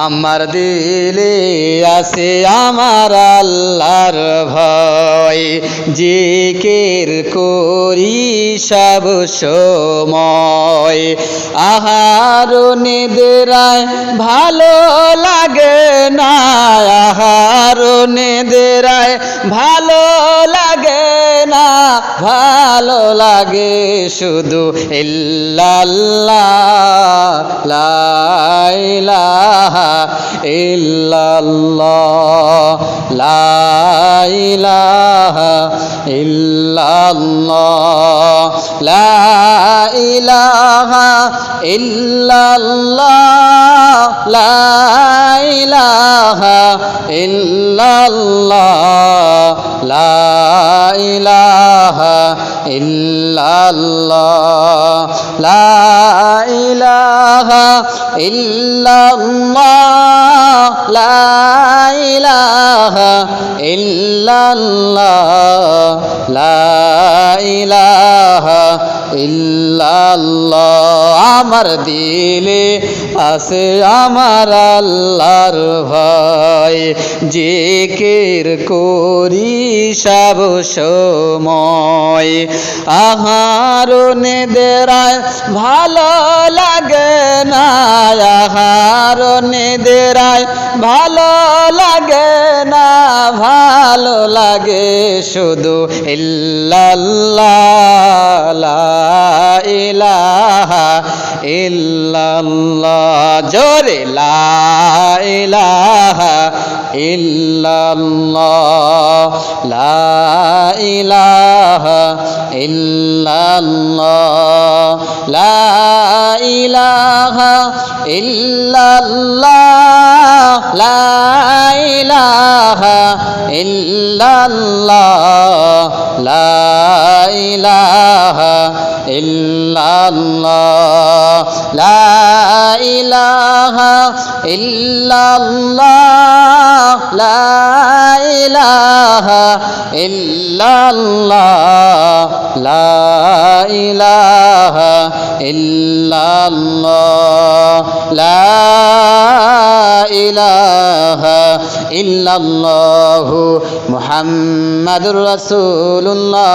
আমার দিলে আছে আমার আল্লাহর ভয়, জিকির করি সব সময়। আহার নিদ্রায় ভালো লাগে না, আহার নিদ্রায় ভালো লাগে না, ভালো লাগে শুধু ইল্লাল্লাহ, লা ইলাহা ইল্লাল্লাহ, লা ইলাহা ইল্লাল্লাহ, লা ইলাহা ইল্লাল্লাহ, লা ইলাহা ইল্লাল্লাহ, লা ইলাহা ইল্লাল্লাহ, লা ইলাহা ইল্লাল্লাহ, লা ইলাহা ইল্লাল্লাহ, লা ইলাহা ইল্লাল্লাহ। আমার দিলে আছে আমার আল্লাহর ভয়, জিকির করি সব সময়। আহার নিদ্রায় ভালো লাগে না, আহার নিদ্রায় ভালো লাগে না, ভালো লাগে শুধু ইল্লাল্লাহ, লা ইলাহা ইল্লাল্লাহ, জোরে লা ইলাহা ইল্লাল্লাহ, লা ইলাহা ইল্লাল্লাহ, লা ইলাহা ইল্লাল্লাহ, লা ইলাহা ইল্লাল্লাহ, লা ইলাহা ইল্লাল্লাহ, লা ইলাহা ইল্লাল্লাহ, লা ইলাহা ইল্লাল্লাহ, লা ইলাহা ইল্লাল্লাহ, লা ইলাহা ইল্লাল্লাহু মুহাম্মাদুর রাসূলুল্লাহ।